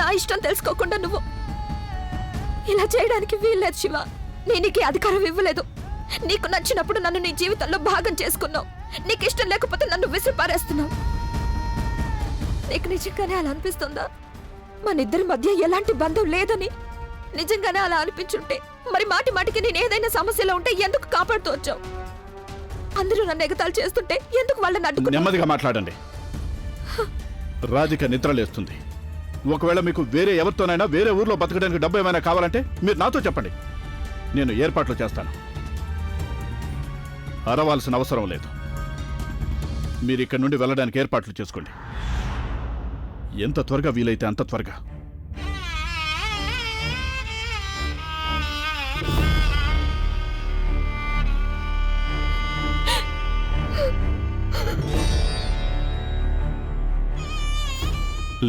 నా ఇష్టం తెలుసుకోకుండా నువ్వు ఇలా చేయడానికి వీల్లేదు శివ. నేను నీకు అధికారం ఇవ్వలేదు. నీకు నచ్చినప్పుడు నన్ను నీ జీవితంలో భాగం చేసుకున్నావు. నీకు ఇష్టం లేకపోతే నన్ను విసిరిపారేస్తున్నావు. నీకు నిజంగానే అలా అనిపిస్తుందా? మన ఇద్దరి మధ్య ఎలాంటి బంధం లేదని నిజంగానే అలా అనిపించుంటే మరి మాటి మాటికి నేను ఏదైనా సమస్యలో ఉంటే ఎందుకు కాపాడుతూ వచ్చావు? అందరూ నన్ను ఎగతాళి చేస్తుంటే ఎందుకు వాళ్ళని అడ్డుకున్నావు? నెమ్మదిగా మాట్లాడండి. రాధిక నిద్రలేస్తుంది. ఒకవేళ మీకు వేరే ఎవరితోనైనా వేరే ఊర్లో బతకడానికి డబ్బు ఏమైనా కావాలంటే మీరు నాతో చెప్పండి, నేను ఏర్పాట్లు చేస్తాను. అరవాల్సిన అవసరం లేదు. మీరు ఇక్కడి నుండి వెళ్ళడానికి ఏర్పాట్లు చేసుకోండి. ఎంత త్వరగా వీలైతే అంత త్వరగా.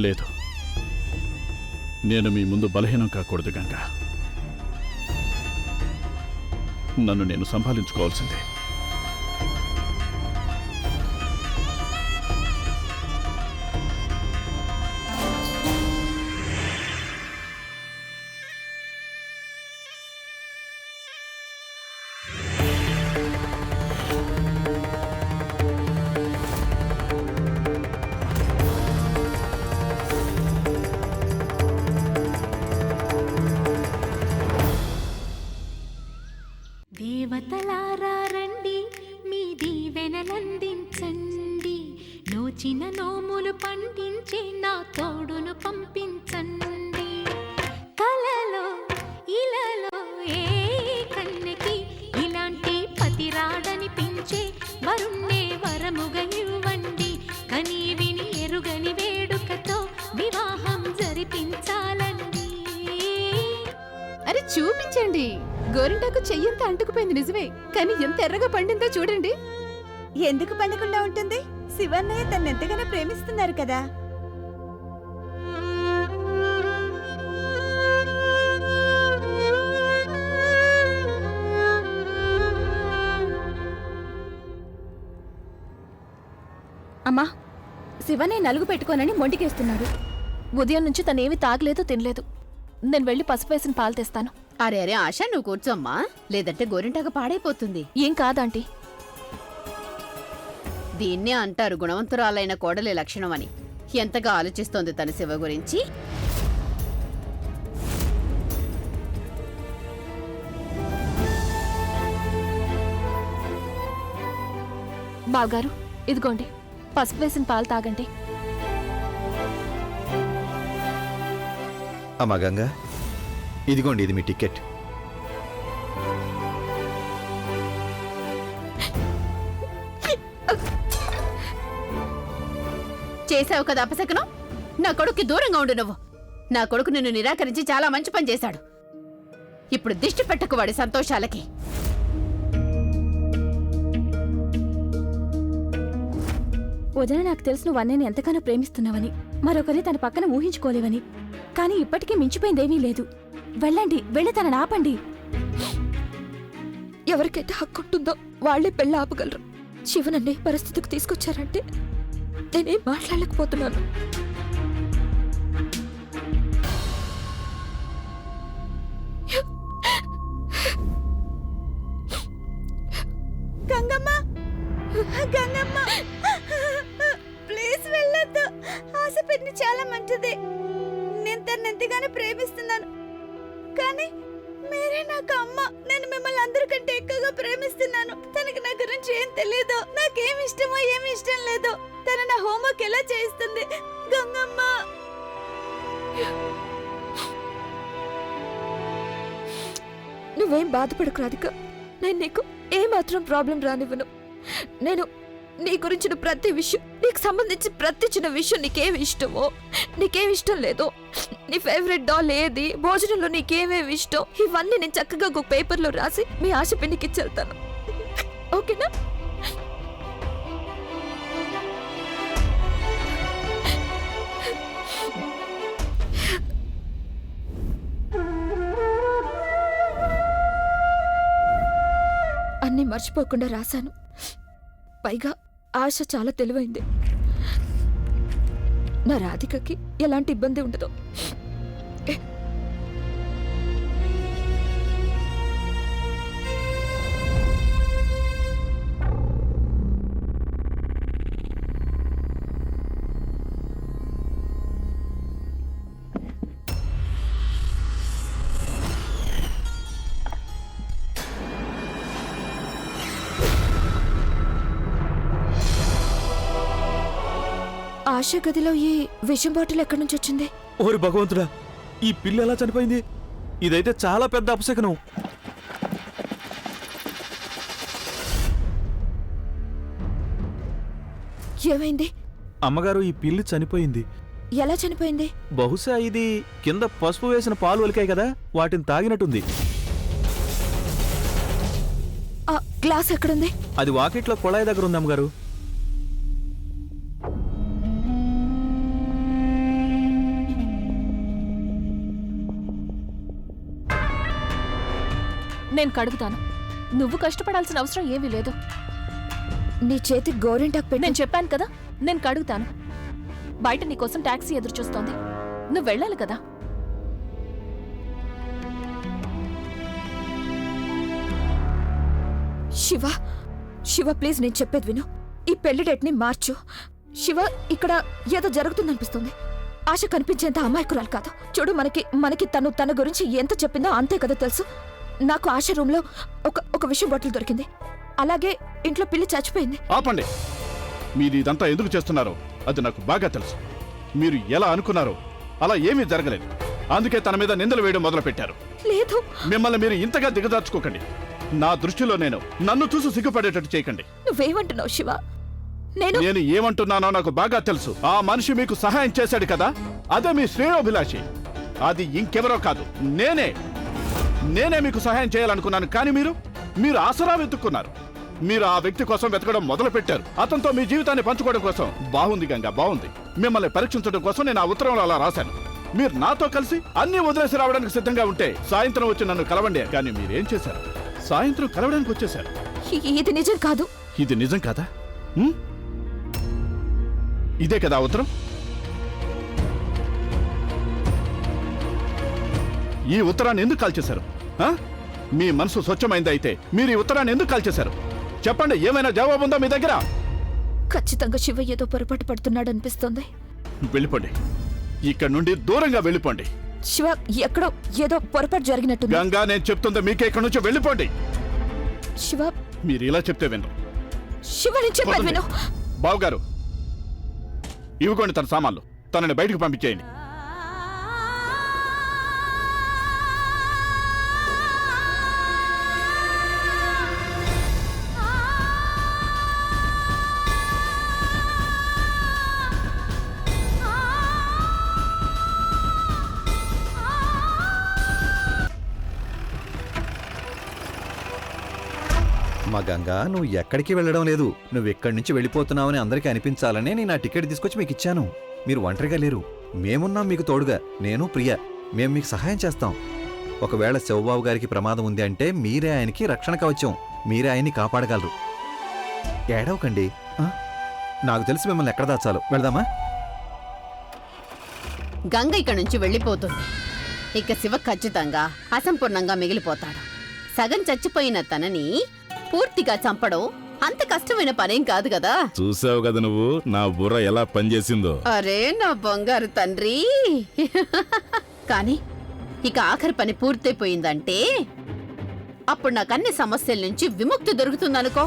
లేదు, నేను మీ ముందు బలహీనం కాకూడదు గంగా. నన్ను నేను సంభాళించుకోవాల్సిందే. దేవతలారా రండి, మీ దీవెనలందించండి. నోచిన నోములు పండించే నా తోడును పంపించండి. కలలో ఇలలో ఏ కన్నెకి ఇలాంటి పతి రాడనిపించే వరుణ్ణే వరముగా ఇవ్వండి. కని విని ఎరుగని వేడుకతో వివాహం జరిపించాలండి. అరే చూపించండి. గోరింటాకు చెయ్యంత అంటుకుపోయింది నిజమే, కానీ ఎంత ఎర్రగా పండిందో చూడండి. ఎందుకు పండకుండా ఉంటుంది? శివన్నయ్య తను ఎంతగానో ప్రేమిస్తున్నారు కదా. అమ్మా, శివనే నలుగు పెట్టుకోనని మొండికేస్తున్నాడు. ఉదయం నుంచి తనేమి తాగలేదు, తినలేదు. నేను వెళ్ళి పసుపు వేసిన పాలు తెస్తాను. అరే అరే ఆశ, నువ్వు కూర్చోమ్మా, లేదంటే గోరింటాకు పాడైపోతుంది. ఏం కాదంటీ. దీన్నే అంటారు గుణవంతురాలైన కోడలి లక్షణం అని. ఎంతగా ఆలోచిస్తోంది తన శివ గురించి. బావగారు, ఇదిగోండి పసుపు వేసిన పాలు తాగండి. అమ్మా గంగా, ఇదిగోండి, ఇది మీ టికెట్. చేసావు కదా అపశకనం. నా కొడుక్కి దూరంగా ఉండు నువ్వు. నా కొడుకు నిన్ను నిరాకరించి చాలా మంచి పని చేశాడు. ఇప్పుడు దిష్టి పెట్టకు వాడి సంతోషాలకి. వదిన, నాకు తెలుసు నువ్వు అన్నయ్యని ఎంతగానో ప్రేమిస్తున్నావని, మరొకరిని తన పక్కన ఊహించుకోలేవని. కానీ ఇప్పటికీ మించిపోయిందేమీ లేదు. వెళ్ళండి, వెళ్ళి తనని ఆపండి. ఎవరికైతే హక్కుంటుందో వాళ్లే పెళ్ళి ఆపగలరు. శివనన్నే పరిస్థితికి తీసుకొచ్చారంటే నేనేం మాట్లాడలేకపోతున్నాను. గంగమ్మ, గంగమ్మ, ప్లీజ్ వెళ్ళొద్దు. ఆశ పెట్టి చాలా మంచిది. నేను తను ఎంతగానో ప్రేమిస్తున్నాను. కానీ మీరే నాకు అమ్మ. నేను మిమ్మల్ని అందరికంటే ఎక్కువగా ప్రేమిస్తున్నాను. తనకి నా గురించి ఏం తెలియదు. నాకేమి ఇష్టమో ఏమి ఇష్టం లేదు. తను నా హోంవర్క్ ఎలా చేయిస్తుంది. గంగమ్మ, నువ్వేం బాధపడకు రాధిక. నేను నీకు ఏమాత్రం ప్రాబ్లం రానివ్వను. నేను నీ గురించిన ప్రతి విషయం, నీకు సంబంధించి ప్రతి చిన్న విషయం, నీకేమి ఇష్టమో, నీకేమి ఇష్టం లేదో, నీ ఫేవరెట్ డాల్ ఏది, భోజనంలో నీకేమేమి ఇష్టం, ఇవన్నీ నేను చక్కగా ఒక పేపర్లో రాసి మీ ఆశ పెన్నికి ఇచ్చేళ్తాను. ఓకేనా? అన్నీ మర్చిపోకుండా రాశాను. పైగా ఆశ చాలా తెలివైంది. నా రాధికకి ఎలాంటి ఇబ్బంది ఉండదు. ఆశ గదిలో ఈ విషం బాటిల్ ఎక్కడి నుంచి వచ్చింది? ఓరి భగవంతుడా, ఈ పిల్ల ఎలా చనిపోయింది? ఇదైతే చాలా పెద్ద అపశకనం. ఏమైంది? అమ్మగారు, ఈ పిల్లి చనిపోయింది. ఎలా చనిపోయింది? బహుశా ఇది కింద పసుపు వేసిన పాలు ఒలికాయి కదా, వాటిని తాగినట్టుంది. ఆ గ్లాస్ ఎక్కడుంది? అది వాకిట్లో కుళాయి దగ్గర ఉంది అమ్మగారు. నేను కడుగుతాను. నువ్వు కష్టపడాల్సిన అవసరం ఏమీ లేదు. నీ చేతి గోరింటాకు పెట్టి. నేను చెప్పాను కదా, నేను కడుగుతాను. బయట నీకోసం టాక్సీ ఎదురు చూస్తోంది. నువ్వు వెళ్ళాలి కదా. శివ, శివ ప్లీజ్, నేను చెప్పేది విను. ఈ పెళ్లి డేట్ ని మార్చు. శివ, ఇక్కడ ఏదో జరుగుతుందనిపిస్తుంది. ఆశ కనిపించేంత అమాయకురాలు కాదు. చూడు, మనకి తన గురించి ఎంత చెప్పిందో అంతే కదా తెలుసు. నాకు ఆశ రూమ్ లో ఒక విషయం బాటిల్ దొరికింది. అలాగే ఇంట్లో పిల్లి చచ్చిపోయింది. ఆపండి. మీరు ఇదంతా ఎందుకు చేస్తున్నారో అది నాకు బాగా తెలుసు. మీరు ఎలా అనుకున్నారో అలా ఏమీ జరగలేదు. అందుకే తన మీద నిందలు వేయడం మొదలు పెట్టారు. లేదు, మిమ్మల్ని మీరు ఇంతగా దిగదార్చుకోకండి. నా దృష్టిలో నన్ను చూసి సిగ్గుపడేటట్టు చేయకండి. నువ్వేమంటున్నావు శివ? నేను ఏమంటున్నానో నాకు బాగా తెలుసు. ఆ మనిషి మీకు సహాయం చేశాడు కదా, అదే మీ శ్రేయోభిలాషి. అది ఇంకెవరో కాదు, నేనే మీకు సహాయం చేయాలనుకున్నాను. కానీ మీరు ఆసరా వెతుక్కున్నారు. మీరు ఆ వ్యక్తి కోసం వెతకడం మొదలు పెట్టారు. అతనితో మీ జీవితాన్ని పంచుకోవడం కోసం. బాగుంది గంగా, బాగుంది. మిమ్మల్ని పరీక్షించడం కోసం నేను ఆ ఉత్తరంలో అలా రాశాను. మీరు నాతో కలిసి అన్ని వదిలేసి రావడానికి సిద్ధంగా ఉంటే సాయంత్రం వచ్చి నన్ను కలవండి. కానీ మీరేం చేశారు? సాయంత్రం కలవడానికి వచ్చేశారు. ఇది నిజం కాదు. ఇది నిజం కాదా? ఇదే కదా ఉత్తరం. ఈ ఉత్తరాన్ని ఎందుకు కాల్చేశారు? మీ మనసు స్వచ్ఛమైంది అయితే మీరు ఈ ఉత్తరాన్ని ఎందుకు కాల్చేశారు? చెప్పండి, ఏమైనా జవాబు ఉందా మీ దగ్గర? ఖచ్చితంగా శివ ఏదో పొరపాటు పడుతున్నాడు అనిపిస్తోంది. వెళ్ళిపోండి, ఇక్కడ నుండి దూరంగా వెళ్ళిపోండి. శివ, ఎక్కడో ఏదో పొరపాటు జరిగినట్టుంది. గంగా, నేను చెప్తుంది మీకే. ఇక్కడ నుంచి వెళ్ళిపోండి. శివ, మీరు ఇలా చెప్తే వినరు. శివ, నేను చెప్పేది విను. బావుగారు, ఇవ్వకోండి తన సామాన్లు. తనని బయటకు పంపించేయండి. మా గంగా, నువ్వు ఎక్కడికి వెళ్ళడం లేదు. నువ్వు ఎక్కడి నుంచి వెళ్ళిపోతున్నావని అందరికీ అనిపించాలనే నేను ఆ టికెట్ తీసుకొచ్చి మీకు ఇచ్చాను. మీరు ఒంటరిగా లేరు, మేమున్నాం మీకు తోడుగా. నేను, ప్రియ, మేము మీకు సహాయం చేస్తాం. ఒకవేళ శివబాబు గారికి ప్రమాదం ఉంది అంటే మీరే ఆయనకి రక్షణ కవచం. మీరే ఆయన్ని కాపాడగలరు. ఏడవకండి. నాకు తెలిసి మిమ్మల్ని ఎక్కడ దాచాలో. వెళ్దామా? గంగ ఇక్కడి నుంచి వెళ్ళిపోతుంది. ఇక శివ ఖచ్చితంగా అసంపూర్ణంగా మిగిలిపోతాడు. సగం చచ్చిపోయిన తనని పూర్తిగా చంపడం అంత కష్టమైన పనేం కాదు కదా. చూసావు కదా నువ్వు నా బుర్ర ఎలా పనిచేసిందో. అరే నా బంగారు తండ్రి. కానీ ఇక ఆఖరి పని పూర్తయిపోయిందంటే అప్పుడు నాకు అన్ని సమస్యల నుంచి విముక్తి దొరుకుతుందనుకో.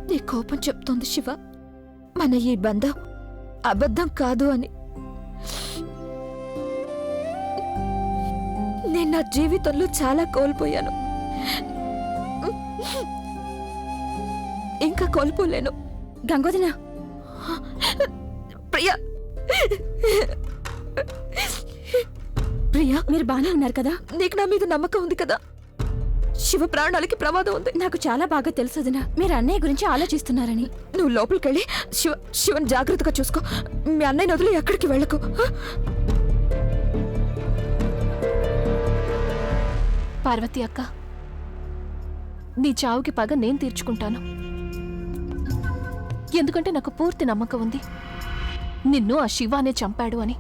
నీ కోపం చెప్తోంది శివ, మన ఈ బంధం అబద్ధం కాదు అని. నేను నా జీవితంలో చాలా కోల్పోయాను, ఇంకా కోల్పోలేను. గంగోదన, ప్రియా, ప్రియా, మీరు బానే ఉన్నారు కదా? నీకు నా మీద నమ్మకం ఉంది కదా? శివ ప్రాణాలకి ప్రమాదం ఉంది. నాకు చాలా బాగా తెలుసు మీరు అన్నయ్య గురించి ఆలోచిస్తున్నారని. నువ్వు లోపలికెళ్ళి శివన్ జాగ్రత్తగా చూసుకో. మీ అన్నయ్యని వదిలి ఎక్కడికి వెళ్ళకు. పార్వతి అక్క, నీ చావుకి పగ నేను తీర్చుకుంటాను. ఎందుకంటే నాకు పూర్తి నమ్మకం ఉంది నిన్ను ఆ శివానే చంపాడు అని.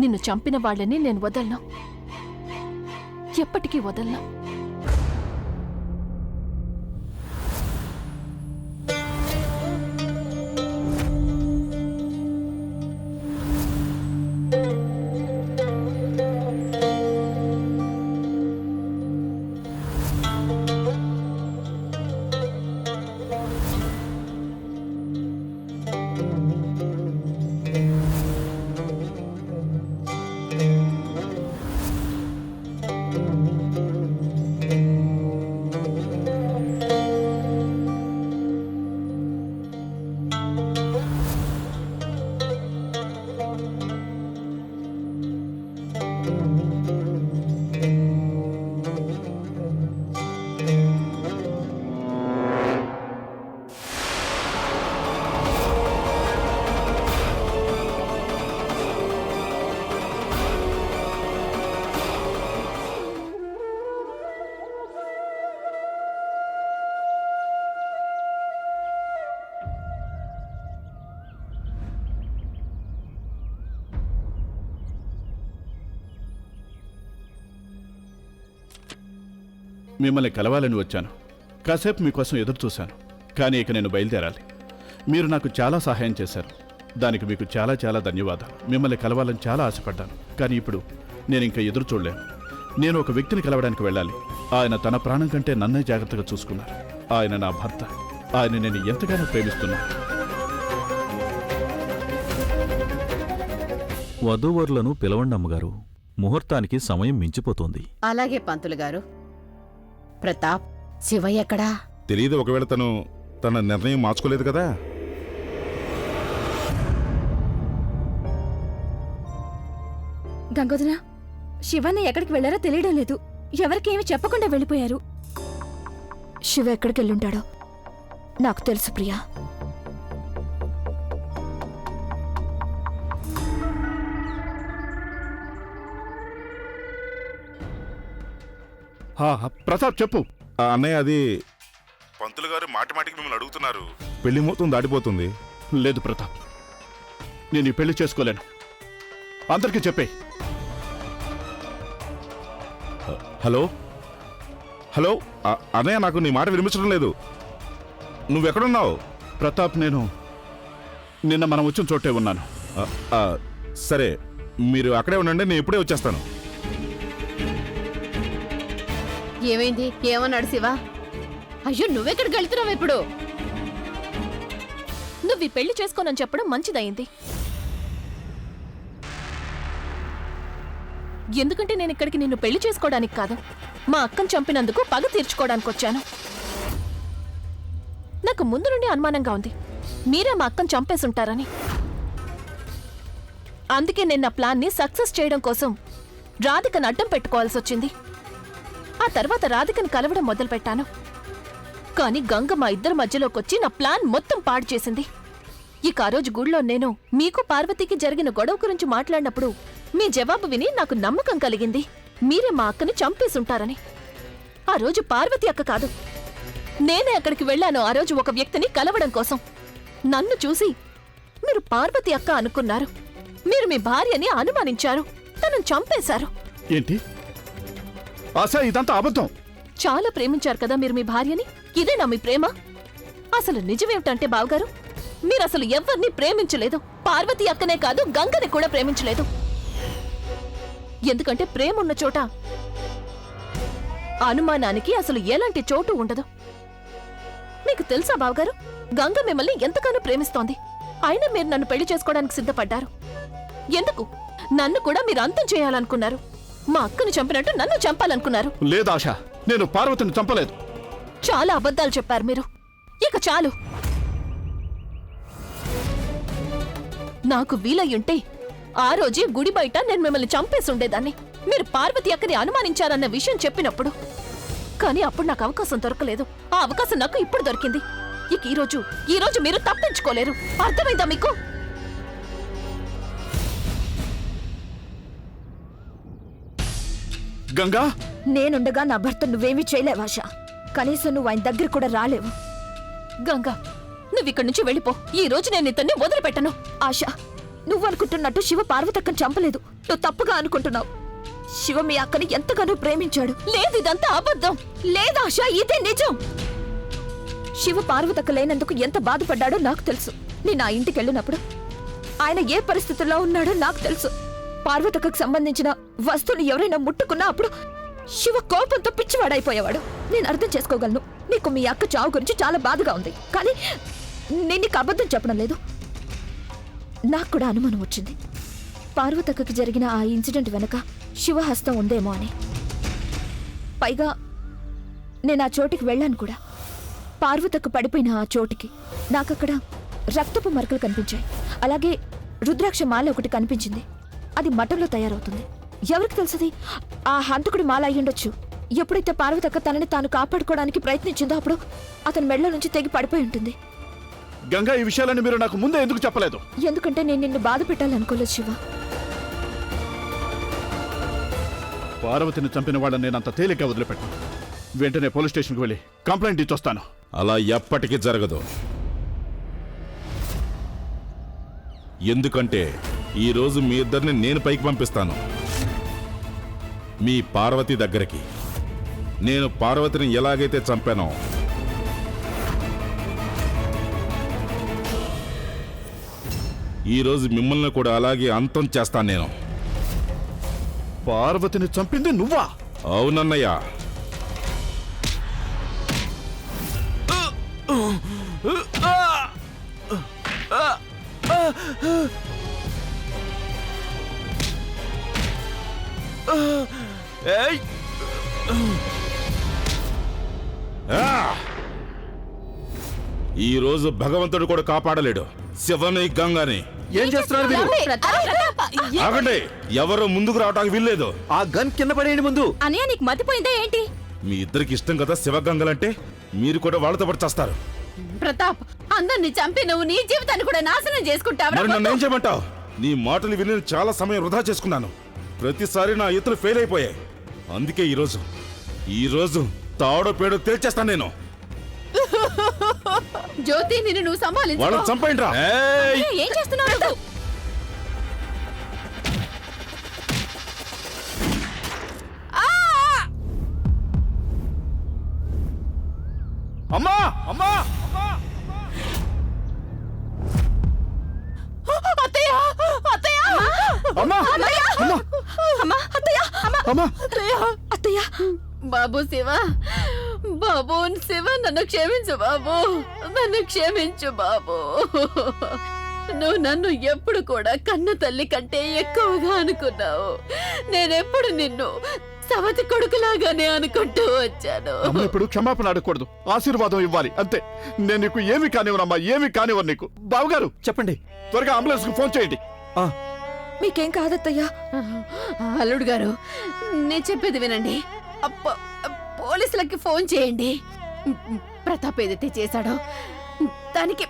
నిన్ను చంపిన వాళ్ళని నేను వదలను, ఎప్పటికీ వదలను. మిమ్మల్ని కలవాలని వచ్చాను. కాసేపు మీకోసం ఎదురు చూశాను. కానీ ఇక నేను బయలుదేరాలి. మీరు నాకు చాలా సహాయం చేశారు. దానికి మీకు చాలా చాలా ధన్యవాదాలు. మిమ్మల్ని కలవాలని చాలా ఆశపడ్డాను. కానీ ఇప్పుడు నేను ఇంకా ఎదురు చూడలేను. నేను ఒక వ్యక్తిని కలవడానికి వెళ్ళాలి. ఆయన తన ప్రాణం కంటే నన్నే జాగ్రత్తగా చూసుకున్నారు. ఆయన నా భర్త. ఆయన నేను ఎంతగానో ప్రేమిస్తున్నాను. వధూవరులను పిలవండి అమ్మగారు. ముహూర్తానికి సమయం మించిపోతోంది. అలాగే పంతులు గారు. ప్రతాప్, శివయ్య ఎక్కడా? తెలియదు, ఒకవేళ తన నిర్ణయం మార్చుకోలేదు కదా. గంగోదర, శివన్న ఎక్కడికి వెళ్లారో తెలియడం లేదు. ఎవరికేమి చెప్పకుండా వెళ్ళిపోయారు. శివ ఎక్కడికి వెళ్ళుంటాడో నాకు తెలుసు ప్రియా. ప్రతాప్ చెప్పు. అన్నయ్య, అది పంతులు గారు మాటిమాటికి మిమ్మల్ని అడుగుతున్నారు. పెళ్లి మొత్తం దాటిపోతుంది. లేదు ప్రతాప్, నేను ఈ పెళ్లి చేసుకోలేను. అందరికీ చెప్పే. హలో హలో అన్నయ్య, నాకు నీ మాట వినిపించడం లేదు. నువ్వెక్కడున్నావు? ప్రతాప్, నేను నిన్న మనం వచ్చిన చోటే ఉన్నాను. సరే, మీరు అక్కడే ఉండండి, నేను ఇప్పుడే వచ్చేస్తాను. ఏమైంది? ఏమన్నాడు శివ? అయ్యో, నువ్వెక్కడికి వెళ్తున్నావు ఇప్పుడు? నువ్వు ఈ పెళ్లి చేసుకోనని చెప్పడం మంచిదయింది. ఎందుకంటే నేను ఇక్కడికి నిన్ను పెళ్లి చేసుకోవడానికి కాదు, మా అక్కను చంపినందుకు పగ తీర్చుకోవడానికి వచ్చాను. నాకు ముందు నుండి అనుమానంగా ఉంది, మీరే మా అక్కను చంపేసుంటారని. అందుకే నేను నా ప్లాన్ని సక్సెస్ చేయడం కోసం రాధికను అడ్డం పెట్టుకోవాల్సి వచ్చింది. ఆ తర్వాత రాధికను కలవడం మొదలుపెట్టాను. కానీ గంగ మా ఇద్దరి మధ్యలోకొచ్చి నా ప్లాన్ మొత్తం పాడు చేసింది. ఇక ఆ రోజు గుడిలో నేను మీకు పార్వతికి జరిగిన గొడవ గురించి మాట్లాడినప్పుడు మీ జవాబు విని నాకు నమ్మకం కలిగింది, మీరే మా అక్కని చంపేసుంటారని. ఆ రోజు పార్వతి అక్క కాదు, నేనే అక్కడికి వెళ్ళాను ఆ రోజు ఒక వ్యక్తిని కలవడం కోసం. నన్ను చూసి మీరు పార్వతి అక్క అనుకున్నారు. మీరు మీ భార్యని అనుమానించారు, తనను చంపేశారు. ఏంటి ఆశా, ఇదంతా అబద్ధం. చాలా ప్రేమించారు కదా మీరు మీ భార్యని. ఇదేనా మీ ప్రేమ? అసలు నిజమేమిటంటే బావగారు, మీరసలు ఎవరిని ప్రేమించలేదు. పార్వతి అక్కనే కాదు, గంగని కూడా ప్రేమించలేదు. ఎందుకంటే ప్రేమ ఉన్న చోట అనుమానానికి అసలు ఎలాంటి చోటు ఉండదు. మీకు తెలుసా బావగారు, గంగ మిమ్మల్ని ఎంతగానో ప్రేమిస్తోంది. అయినా మీరు నన్ను పెళ్లి చేసుకోవడానికి సిద్ధపడ్డారు. ఎందుకు? నన్ను కూడా మీరు అంతం చేయాలనుకున్నారు. మా అక్కను చంపినట్టు నన్ను చంపాలనుకున్నారు. లేదు ఆశా, నేను పార్వతిని చంపలేదు. చాలా అబద్ధాలు చెప్పారు మీరు. ఇక చాలు. నాకు వీలయ్యుంటే ఆ రోజే గుడి బయట నేను మిమ్మల్ని చంపేసుండేదాన్ని, మీరు పార్వతి అక్కని అనుమానించారన్న విషయం చెప్పినప్పుడు. కానీ అప్పుడు నాకు అవకాశం దొరకలేదు. ఆ అవకాశం నాకు ఇప్పుడు దొరికింది. ఇక ఈ రోజు మీరు తప్పించుకోలేరు. అర్థమైందా మీకు? గంగా, నేనుండగా నా భర్త నువ్వేమీ చేయలేవాషా. కనీసం నువ్వు ఆయన దగ్గర కూడా రాలేవు. గంగా, నువ్వు ఇక్కడి నుంచి వెళ్ళిపో. ఈ రోజు నేను ఇతన్ని వదిలిపెట్టను. ఆశ, నువ్వు అనుకుంటున్నట్టు శివ పార్వతక్కని చంపలేదు. నువ్వు తప్పుగా అనుకుంటున్నావు. శివ మీ అక్కని ఎంతగానో ప్రేమించాడు. లేదు, ఇదంతా అబద్ధం. లేదా ఆశ, ఇదే నిజం. శివ పార్వతక్క లేనందుకు ఎంత బాధపడ్డాడో నాకు తెలుసు. నేను ఆ ఇంటికి వెళ్ళినప్పుడు ఆయన ఏ పరిస్థితుల్లో ఉన్నాడో నాకు తెలుసు. పార్వతక్కకు సంబంధించిన వస్తువులు ఎవరైనా ముట్టుకున్నా అప్పుడు శివ కోపంతో పిచ్చివాడైపోయేవాడు. నేను అర్థం చేసుకోగలను. నీకు మీ అక్క చావు గురించి చాలా బాధగా ఉంది, కానీ నేను నీకు అబద్ధం చెప్పడం లేదు. నాకు కూడా అనుమానం వచ్చింది, పార్వతక్కకి జరిగిన ఆ ఇన్సిడెంట్ వెనక శివహస్తం ఉందేమో అని. పైగా నేను ఆ చోటికి వెళ్ళాను కూడా. పార్వతక్క పడిపోయిన ఆ చోటికి నాకక్కడ రక్తపు మరకలు కనిపించాయి. అలాగే రుద్రాక్ష మాల ఒకటి కనిపించింది. అది మఠంలో తయారవుతుంది. ఎవరికి తెలుసది ఆ హంతకుడి మాల అయ్యుండొచ్చు. ఎప్పుడైతే పార్వతక్క తనని తాను కాపాడుకోవడానికి ప్రయత్నించిందో అప్పుడు అతని మెడలో నుంచి తెగి పడిపోయి ఉంటుంది. గంగా, ఈ విషయాలను మీరు నాకు ముందే ఎందుకు చెప్పలేదు? ఎందుకంటే నేను నిన్ను బాధ పెట్టాలనుకోలేదు శివ. పార్వతిని చంపిన వాళ్ళని నేను అంత తేలిక వదిలిపెట్టాను. వెంటనే పోలీస్ స్టేషన్కి వెళ్ళి కంప్లైంట్ ఇచ్చొస్తాను. అలా ఎప్పటికీ జరగదు. ఎందుకంటే ఈ రోజు మీ ఇద్దరిని నేను పైకి పంపిస్తాను, మీ పార్వతి దగ్గరికి. నేను పార్వతిని ఎలాగైతే చంపానో ఈరోజు మిమ్మల్ని కూడా అలాగే అంతం చేస్తాను నేను. పార్వతిని చంపింది నువ్వా? అవునన్నయ్య. ఈ రోజు భగవంతుడు కూడా కాపాడలేడు శివని గంగాని. ఏం చేస్తున్నారు మీరు? ఆగండి, ఎవరు ముందుకు రావడానికి వీల్లేదు. ఆ గన్ కింద పడేయండి ముందు. అనయ్య, నీకు మతిపోయిందా ఏంటి? మీ ఇద్దరికి ఇష్టం కదా శివగంగలంటే, మీరు కూడా వాళ్ళతో పాటు చేస్తారు. ప్రతాప్, అందరిని చంపి నువ్వు నీ జీవితాన్ని కూడా నాశనం చేసుకుంటావు. మరి నన్ను ఏం చేయమంటావు? నీ మాటలు విని నేను చాలా సమయం వృధా చేసుకున్నాను. ప్రతిసారి నా ఎత్తులు ఫెయిల్ అయిపోయాయి. అందుకే ఈరోజు తాడో పేడో తేల్చేస్తాను నేను. జ్యోతి, నిన్ను నువ్వు సంభాలించు. వాళ్ళని చంపండి రా. ఏం చేస్తున్నావు? అమ్మా, అమ్మా, అత్తయ్య, అత్తయ్య, అమ్మా, అమ్మా, అమ్మా, అత్తయ్య, అమ్మా, అమ్మా. అత్తయ్య. బాబు శివ, బాబు శివ, నన్ను క్షమించు బాబు, నన్ను క్షమించు బాబు. నువ్వు నన్ను ఎప్పుడు కూడా కన్న తల్లి కంటే ఎక్కువగా అనుకున్నావు. నేనెప్పుడు నిన్ను సవతి కొడుకులాగానే అనుకుంటూ వచ్చాను. అమ్మ, ఇప్పుడు క్షమాపణ అడగకూడదు, ఆశీర్వాదం ఇవ్వాలి అంతే. నేను నీకు ఏమి కానివ్వనమ్మా, ఏమి కానివ్వను నీకు. బావగారు, చెప్పండి. త్వరగా అంబులెన్స్ కు ఫోన్ చేయండి. మీకేం కాదత్తయ్యా. అల్లుడు గారు, నేను చెప్పేది వినండి. పోలీసులకి ఫోన్ చేయండి. ప్రతాప్ ఏదైతే చేశాడో దానికి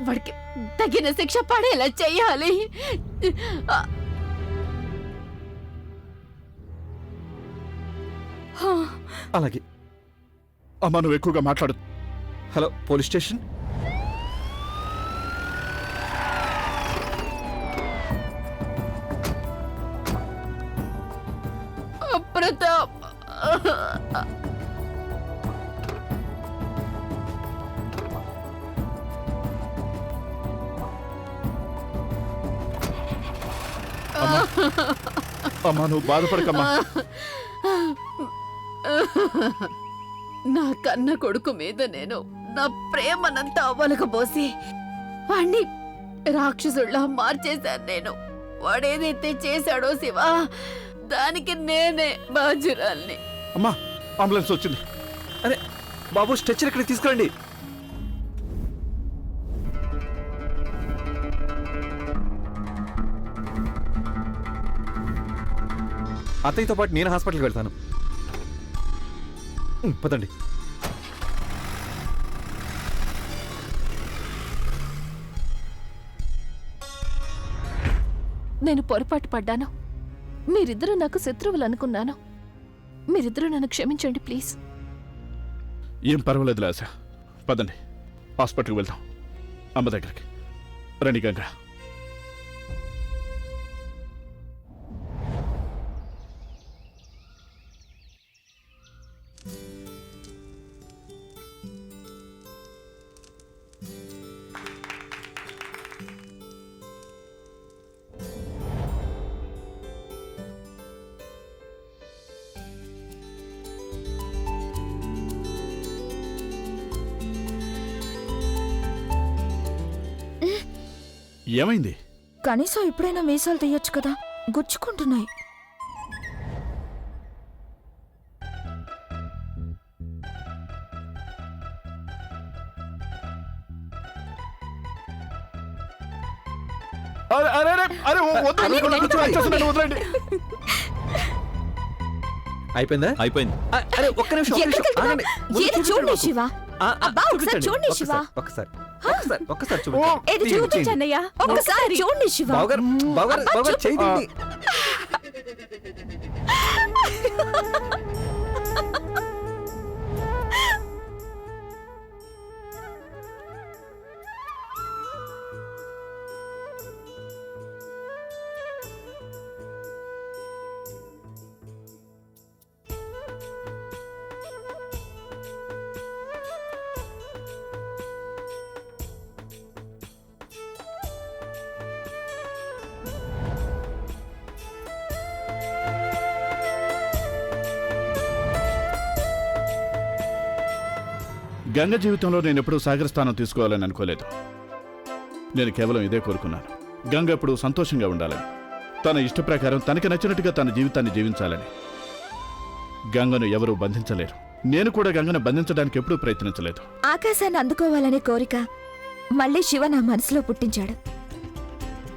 వాడికి తగిన శిక్ష పడేలా చెయ్యాలి. అలాగే. అమ్మా, నువ్వు ఎక్కువగా మాట్లాడు. Hello, police station. ప్రతాప్, అమ్మా, నువ్వు బాధపడకమ్మా. నా కన్న కొడుకు మీద నేను నా ప్రేమనంతా అవలకబోసి వాణ్ణి రాక్షసుల్లా మార్చేశాను నేను. వాడేదైతే చేశాడో శివ, దానికి నేనే బాజురాల్ని. అమ్మా, అంబులెన్స్ వచ్చింది. అరే బాబు, స్ట్రెచ్చర్ ఇక్కడికి తీసుకురండి. అత్తయ్యతో పాటు నేను హాస్పిటల్కి వెళ్తాను. పదండి. నేను పొరపాటు పడ్డాను. మీరిద్దరూ నాకు శత్రువులు అనుకున్నాను. మీరిద్దరూ నన్ను క్షమించండి ప్లీజ్. ఏం పర్వాలేదు ఆశ, పదండి. హాస్పిటల్కి వెళ్దాం, అమ్మ దగ్గరికి. రండి గంగా. ఏమైంది? కనీసం ఎప్పుడైనా మీసాలు తీయొచ్చు కదా, గుచ్చుకుంటున్నాయి. అరే అరే అరే అరే వదలండి. అయిపోయిందా? అయిపోయింది. అరే ఒక్క నిమిషం, ఒక్క నిమిషం. ఎక్కడికి ఆగండి. ముందు ఏది చూపించండి చూడండి మాకు. శివ. అబ్బా, ఒకసారి చూపించండి. చూడండి శివ. ఒక్కసారి ఒక్కసారి చూపించండి. ఏది తీయండి, తీయండి. చూపించన్నయ్యా, ఒకసారి చూడండి శివ. బావగారు, బావగారు చేయి తీయండి. గంగ జీవితంలో నేను ఎప్పుడూ సాగర స్థానం తీసుకోవాలని అనుకోలేదు. నేను కేవలం ఇదే కోరుకున్నాను, గంగ ఎప్పుడూ సంతోషంగా ఉండాలని, తన ఇష్ట ప్రకారం తనకి నచ్చినట్టుగా తన జీవితాన్ని జీవించాలని. గంగను ఎవరూ బంధించలేరు. నేను కూడా గంగను బంధించడానికి ఎప్పుడూ ప్రయత్నించలేదు. ఆకాశాన్ని అందుకోవాలనే కోరిక మళ్ళీ శివ నా మనసులో పుట్టించాడు.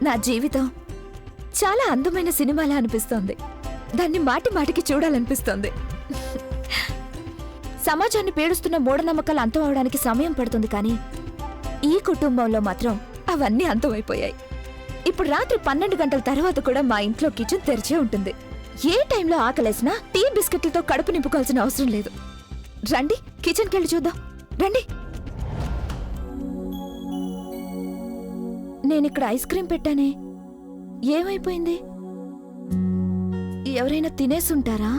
నా జీవితం చాలా అందమైన సినిమాలా అనిపిస్తోంది. దాన్ని మాటి మాటికి చూడాలనిపిస్తోంది. సమాజాన్ని పీడిస్తున్న మూఢనమ్మకాలు అంతం అవడానికి సమయం పడుతుంది, కానీ ఈ కుటుంబంలో మాత్రం అవన్నీ అంతమైపోయాయి. ఇప్పుడు రాత్రి 12 గంటల తర్వాత కూడా మా ఇంట్లో కిచెన్ తెరిచే ఉంటుంది. ఏ టైంలో ఆకలేసినా టీ బిస్కెట్లతో కడుపు నింపుకోవాల్సిన అవసరం లేదు. రండి, కిచెన్కి వెళ్ళి చూద్దాం. రండి. నేనిక్కడ ఐస్ క్రీం పెట్టానే, ఏమైపోయింది? ఎవరైనా తినేసుంటారా?